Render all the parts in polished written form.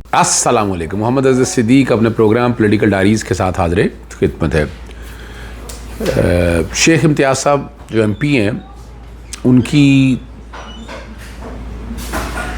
अस्सलाम वालेकुम। मोहम्मद अज़ीज़ सिद्दीक अपने प्रोग्राम पॉलिटिकल डायरीज़ के साथ हाज़िर खिदमत है। शेख इम्तियाज़ साहब जो MP हैं, उनकी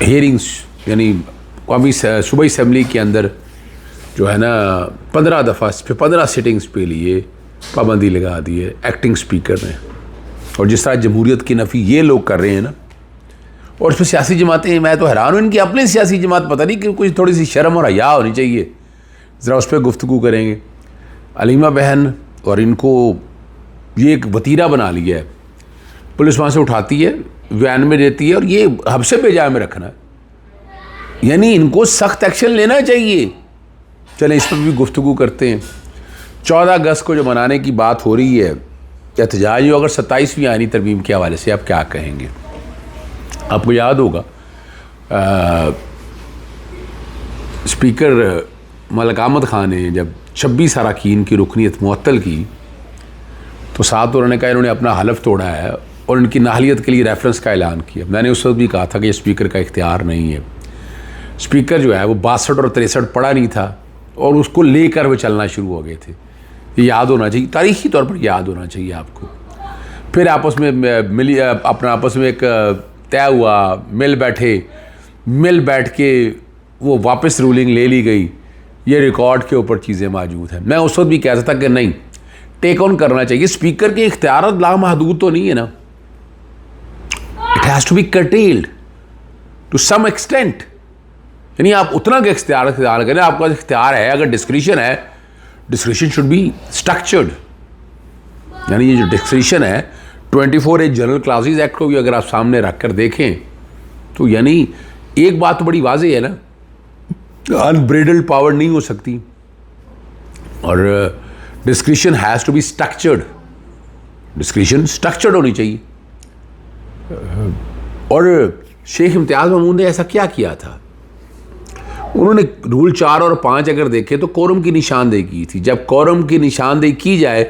हियरिंग्स यानी कौमी सूबाई असम्बली के अंदर जो है ना 15 दफ़ा इस पर 15 सिटिंग्स पे लिए पाबंदी लगा दी है एक्टिंग स्पीकर ने। और जिस तरह जमहूरियत की नफ़ी ये लोग कर रहे हैं ना, और इसमें सियासी जमातें, मैं तो हैरान हूँ, इनकी अपनी सियासी जमात पता नहीं कि कुछ थोड़ी सी शर्म और हया होनी चाहिए। ज़रा उस पर गुफ्तगू करेंगे। अलीमा बहन और इनको ये एक वतीरा बना लिया है। पुलिस वहाँ से उठाती है, वैन में देती है और ये हब्से बेजा में रखना है, यानी इनको सख्त एक्शन लेना चाहिए। चलें इस पर भी गुफ्तगू करते हैं। 14 अगस्त को जो मनाने की बात हो रही है एहतजाज, अगर 27वीं आईनी तरमीम के हवाले से आप क्या कहेंगे? आपको याद होगा स्पीकर मलिक अहमद ख़ान ने जब 26 अरकान की रुकनीत मुअत्तल की तो साथ उन्होंने कहा इन्होंने अपना हलफ तोड़ा है और इनकी नाहलियत के लिए रेफरेंस का ऐलान किया। मैंने उस वक्त भी कहा था कि ये स्पीकर का इख्तियार नहीं है। स्पीकर जो है वो 62 और 63 पढ़ा नहीं था और उसको लेकर वे चलना शुरू हो गए थे। ये याद होना चाहिए, तारीख़ी तौर पर याद होना चाहिए आपको। फिर आपस में मिली, अपना आपस में एक तय हुआ, मिल बैठ के वो वापस रूलिंग ले ली गई। ये रिकॉर्ड के ऊपर चीज़ें मौजूद हैं। मैं उस वक्त भी कहता था कि नहीं, टेक ऑन करना चाहिए। स्पीकर के इख्तियार लामहदूद तो नहीं है ना, it has to be curtailed to some extent. यानी आप उतना के इख्तियार करें, आपका इख्तियार है, अगर डिस्क्रिशन है, डिस्क्रिशन शुड बी स्ट्रक्चर्ड। यानी ये जो डिस्क्रिशन है 24A जनरल क्लासेस एक्ट को भी अगर आप सामने रख कर देखें तो यानी एक बात तो बड़ी वाज़ेह है ना, अनब्रेडल्ड पावर नहीं हो सकती और discretion has to be structured. Discretion structured होनी चाहिए। और शेख इम्तियाज़ महमूद ने ऐसा क्या किया था? उन्होंने रूल 4 और 5 अगर देखे तो कोरम की निशानदेही की थी। जब कोरम की निशानदेही की जाए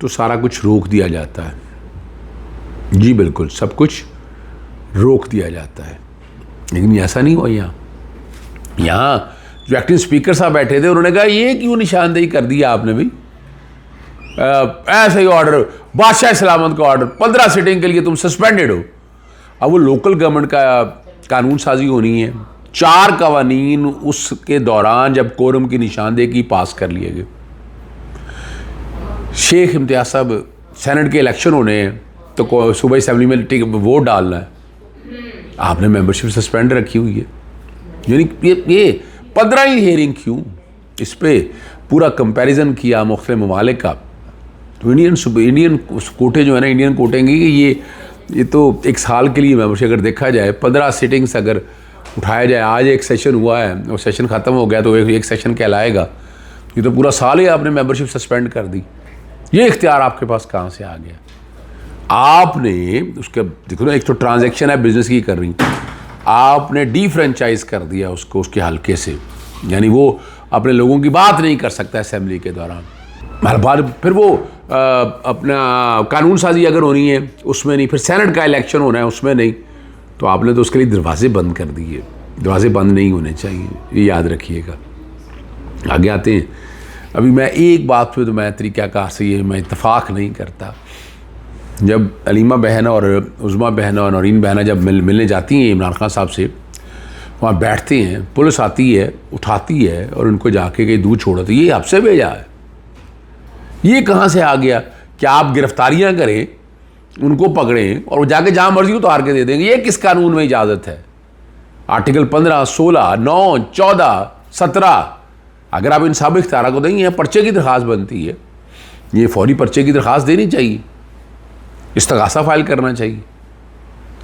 तो सारा कुछ रोक दिया जाता है। जी बिल्कुल, सब कुछ रोक दिया जाता है, लेकिन ऐसा नहीं हुआ। यहाँ जो एक्टिंग स्पीकर साहब बैठे थे उन्होंने कहा ये क्यों निशानदेही कर दिया आपने भाई? ऐसा ही ऑर्डर, बादशाह सलामत का ऑर्डर, 15 सिटिंग के लिए तुम सस्पेंडेड हो। अब वो लोकल गवर्नमेंट का कानून साजी होनी है। 4 कवानीन उसके दौरान जब कोरम की निशानदेही की पास कर लिए गए। शेख इम्तियाज़ साहब, सेनेट के इलेक्शन होने हैं तो सूबाई असम्बली में वोट डालना है, आपने मेंबरशिप सस्पेंड रखी हुई है। यानी ये 15 ही हेयरिंग क्यों? इस पर पूरा कंपैरिजन किया मुख्तलिफ ममालिक का। तो इंडियन कोटे जो है ना, इंडियन कोटेंगे कि ये तो एक साल के लिए मेंबरशिप अगर देखा जाए 15 सिटिंग्स अगर उठाया जाए। आज एक सेशन हुआ है और सेशन ख़त्म हो गया तो एक सेशन कहलाएगा। ये तो पूरा साल ही आपने मेंबरशिप सस्पेंड कर दी। ये इख्तियार आपके पास कहाँ से आ गया? आपने उसके देखो ना, एक तो ट्रांजैक्शन है बिजनेस की कर रही, आपने डी-फ्रेंचाइज कर दिया उसको उसके हल्के से। यानी वो अपने लोगों की बात नहीं कर सकता असेंबली के दौरान। फिर वो अपना कानून साजी अगर होनी है उसमें नहीं, फिर सेनेट का इलेक्शन होना है उसमें नहीं, तो आपने तो उसके लिए दरवाजे बंद कर दिए। दरवाजे बंद नहीं होने चाहिए, ये याद रखिएगा। आगे आते हैं। अभी मैं एक बात पे तो मैं तरीक़ाकार से ये मैं इत्तफ़ाक़ नहीं करता। जब अलीमा बहन और उज़मा बहन और नौरीन बहना जब मिलने जाती हैं इमरान खान साहब से, वहाँ बैठते हैं, पुलिस आती है, उठाती है और उनको जाके कहीं दूर छोड़ो, तो ये आपसे भेजा है। ये कहाँ से आ गया कि आप गिरफ्तारियाँ करें, उनको पकड़ें और जाके जहाँ मर्जी उतार के दे देंगे? ये किस कानून में इजाज़त है? आर्टिकल 15, 16, 9, 14, 17 अगर आप इन सब इख्तियार को देंगे, पर्चे की दरख्वास्त बनती है, ये फौरी पर्चे की दरख्वास्त देनी चाहिए, इस्तगासा फाइल करना चाहिए।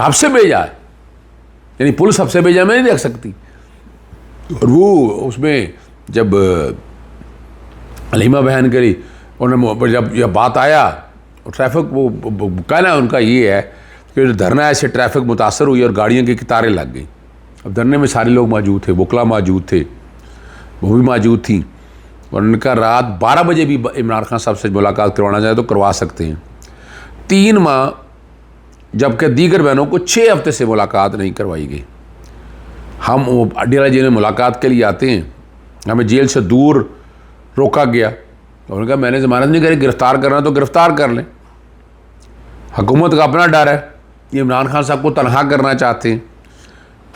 आपसे भेजा है, यानी पुलिस आपसे भेजा में नहीं देख सकती। और वो उसमें जब अलीमा बहन करी, उन्होंने जब बात आया ट्रैफिक, वो कहना उनका ये है कि धरना ऐसे ट्रैफिक मुतासर हुई और गाड़ियों की कतारें लग गई। अब धरने में सारे लोग मौजूद थे, वकला मौजूद थे, वो भी मौजूद थी। और उनका रात 12 बजे भी इमरान खान साहब से मुलाकात करवाना चाहे तो करवा सकते हैं। 3 माह, जबकि दीगर बहनों को 6 हफ्ते से मुलाकात नहीं करवाई गई। हम अड्याला जेल में मुलाकात के लिए आते हैं, हमें जेल से दूर रोका गया। उन्होंने कहा मैंने ज़मानत नहीं करी, गिरफ़्तार करना तो गिरफ़्तार कर लें। हुकूमत का अपना डर है, ये इमरान खान साहब को तनहा करना चाहते हैं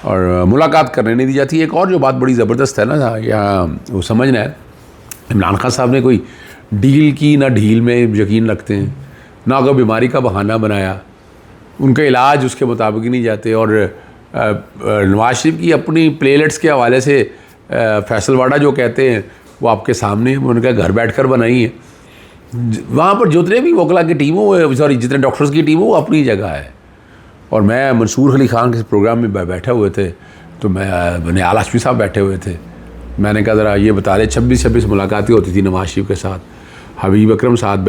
और मुलाकात करने नहीं दी जाती। एक और जो बात बड़ी ज़बरदस्त है ना, यहाँ वो समझना है, इमरान खान साहब ने कोई डील की ना ढील में यकीन रखते हैं, ना कोई बीमारी का बहाना बनाया, उनका इलाज उसके मुताबिक नहीं जाते। और नवाज शरीफ की अपनी प्लेलिट्स के हवाले से फैसलवाड़ा जो कहते हैं वो आपके सामने उनका घर बैठकर बनाई है। वहाँ पर जितने भी वकला की टीम हो, सॉरी जितने डॉक्टर्स की टीम हो, वो अपनी जगह है। और मैं मंसूर अली खान के प्रोग्राम में बैठे हुए थे, तो मैंने आला हश्मी साहब बैठे हुए थे, मैंने कहा ज़रा ये बता रहे 26 मुलाकातें होती थी नवाज शरीफ के साथ। हबीब अकरम साहब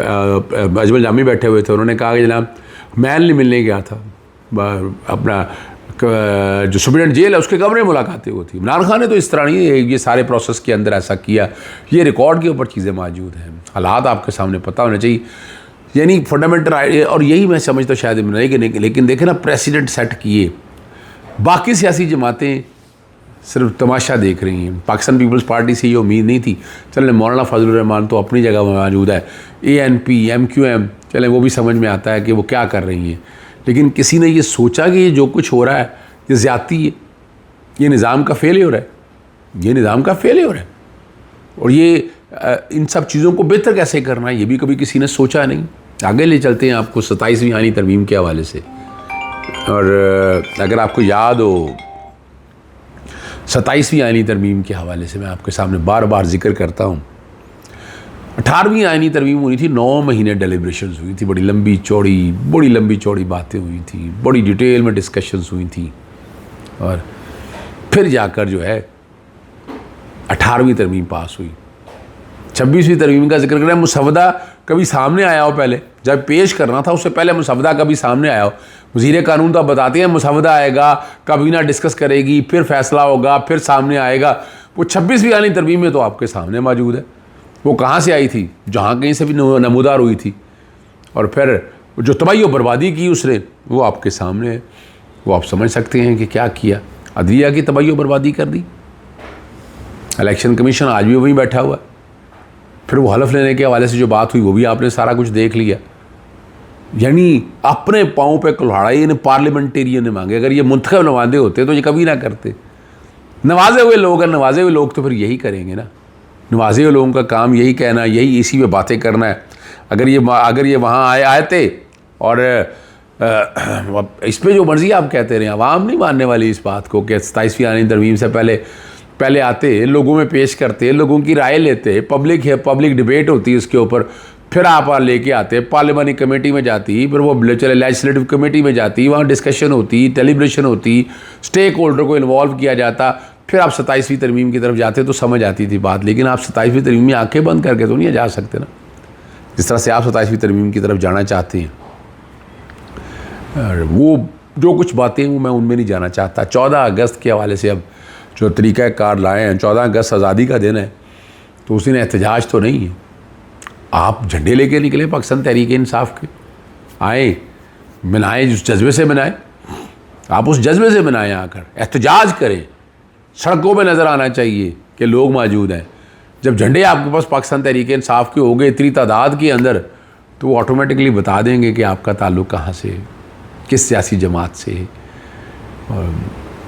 अजमल जामी बैठे हुए थे, उन्होंने कहा कि जनाब मैं नहीं मिलने गया था, अपना जो सुप्रीडेंट जेल है उसके कमरे में मुलाकातें होती। इमरान खान ने तो इस तरह नहीं है, ये सारे प्रोसेस के अंदर ऐसा किया, ये रिकॉर्ड के ऊपर चीज़ें मौजूद हैं, हालात आपके सामने पता होने चाहिए। यानी फंडामेंटल, और यही मैं समझता हूँ शायद नहीं, लेकिन देखें ना प्रेसिडेंट सेट किए, बाकी सियासी जमातें सिर्फ तमाशा देख रही हैं। पाकिस्तान पीपल्स पार्टी से ये उम्मीद नहीं थी, चलें मौलाना फजलुर रहमान तो अपनी जगह मौजूद है, ANP MQM चलें वो भी समझ में आता है कि वो क्या कर रही हैं, लेकिन किसी ने ये सोचा कि ये जो कुछ हो रहा है ये ज़्यादती है, ये निज़ाम का फेलियर है, ये निज़ाम का फेलियर है। और ये इन सब चीज़ों को बेहतर कैसे करना है ये भी कभी किसी ने सोचा नहीं। आगे ले चलते हैं आपको 27वीं आईनी तरमीम के हवाले से। और अगर आपको याद हो 27वीं आईनी तरमीम के हवाले से मैं आपके सामने बार बार जिक्र करता हूँ। 18वीं आईनी तरमीम हुई थी, 9 महीने डेलिब्रेशंस हुई थी, बड़ी लंबी चौड़ी बातें हुई थी, बड़ी डिटेल में डिस्कशंस हुई थी, और फिर जाकर जो है 18वीं तरमीम पास हुई। 26वीं तरमीम का जिक्र करें, मुसवदा कभी सामने आया हो, पहले जब पेश करना था उससे पहले मुसवदा कभी सामने आया हो। वज़ीर कानून तो बताते हैं मुसवदा आएगा, काबीना डिस्कस करेगी, फिर फैसला होगा, फिर सामने आएगा। वो 26वीं आईनी तरमीम में तो आपके सामने मौजूद है। वो कहाँ से आई थी? जहाँ कहीं से भी नमूदार हुई थी। और फिर जो तबाही और बर्बादी की उसने, वो आपके सामने है। वो आप समझ सकते हैं कि क्या किया। अदलिया की तबाही और बर्बादी कर दी। इलेक्शन कमीशन आज भी वहीं बैठा हुआ है। फिर वो हलफ लेने के हवाले से जो बात हुई वो भी आपने सारा कुछ देख लिया। यानी अपने पाँव पे कुल्हाड़ा इन्हें पार्लियामेंटेरियन ने मांगे। अगर ये मुंतखब नुमाइंदे होते तो ये कभी ना करते। नवाजे हुए लोग हैं, नवाजे हुए लोग तो फिर यही करेंगे ना। नवाजे हुए लोगों का काम यही कहना, यही इसी पे बातें करना है। अगर ये वहाँ आए थे और इस पर जो मर्ज़ी आप कहते रहे, आवाम नहीं मानने वाली इस बात को कि 27वीं आईनी तरमीम से पहले आते, लोगों में पेश करते, लोगों की राय लेते, पब्लिक डिबेट होती है उसके ऊपर, फिर आप लेके आते, पार्लियामानी कमेटी में जाती, फिर वो चले लेजिस्लेटिव कमेटी में जाती, वहाँ डिस्कशन होती, डेलिब्रेशन होती, स्टेक होल्डर को इन्वॉल्व किया जाता, फिर आप 27वीं तरमीम की तरफ जाते तो समझ आती थी बात। लेकिन आप 27वीं तरमीम में आंखें बंद करके तो नहीं जा सकते ना, जिस तरह से आप 27वीं तरमीम की तरफ जाना चाहते हैं। और वो जो कुछ बातें वो मैं उनमें नहीं जाना चाहता। 14 अगस्त के हवाले से अब जो तरीक़ाकार लाए हैं, 14 अगस्त आज़ादी का दिन है, तो उस दिन एहतजाज तो नहीं है। आप झंडे लेके निकले पाकिस्तान तहरीक इंसाफ के, आए मनाए, उस जज्बे से मनाए, आप उस जज्बे से मनाएं, आकर एहतजाज करें। सड़कों पे नज़र आना चाहिए कि लोग मौजूद हैं। जब झंडे आपके पास पाकिस्तान तहरीक इंसाफ के हो गए इतनी तादाद के अंदर, तो वो ऑटोमेटिकली बता देंगे कि आपका ताल्लुक़ कहाँ से है, किस सियासी जमात से है। और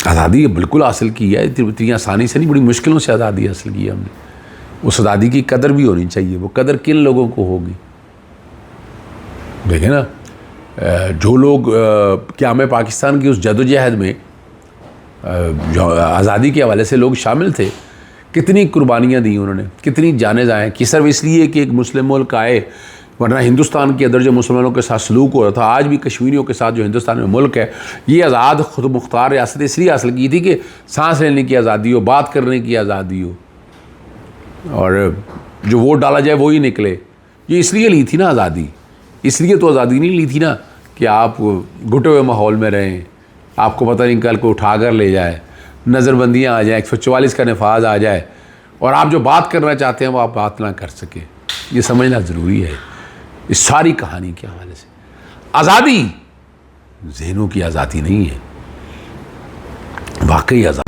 आज़ादी बिल्कुल हासिल की है, इतनी आसानी से नहीं, बड़ी मुश्किलों से आज़ादी हासिल की है हमने। उस आज़ादी की कदर भी होनी चाहिए। वो कदर किन लोगों को होगी? देखें ना, जो लोग क़याम पाकिस्तान की उस जदोजहद में जो आज़ादी के हवाले से लोग शामिल थे, कितनी कुर्बानियाँ दी उन्होंने, कितनी जानें ज़ाएँ कि सिर्फ इसलिए कि एक मुस्लिम मुल्क आए, वरना हिंदुस्तान के अंदर जो मुसलमानों के साथ सलूक हो रहा था, आज भी कश्मीरियों के साथ जो हिंदुस्तान में मुल्क है, ये आज़ाद खुद मुख्तार रियासत इसलिए हासिल की थी कि सांस लेने की आज़ादी हो, बात करने की आज़ादी हो, और जो वोट डाला जाए वो ही निकले। ये इसलिए ली थी ना आज़ादी। इसलिए तो आज़ादी नहीं ली थी ना कि आप घुटे हुए माहौल में रहें, आपको पता नहीं कल को उठा कर ले जाए, नज़रबंदियाँ आ जाए, 144 का नफाज आ जाए, और आप जो बात करना चाहते हैं वो आप बात ना कर सके। ये समझना ज़रूरी है इस सारी कहानी के हवाले से। आज़ादी ज़हनों की आज़ादी नहीं है, वाकई आज़ादी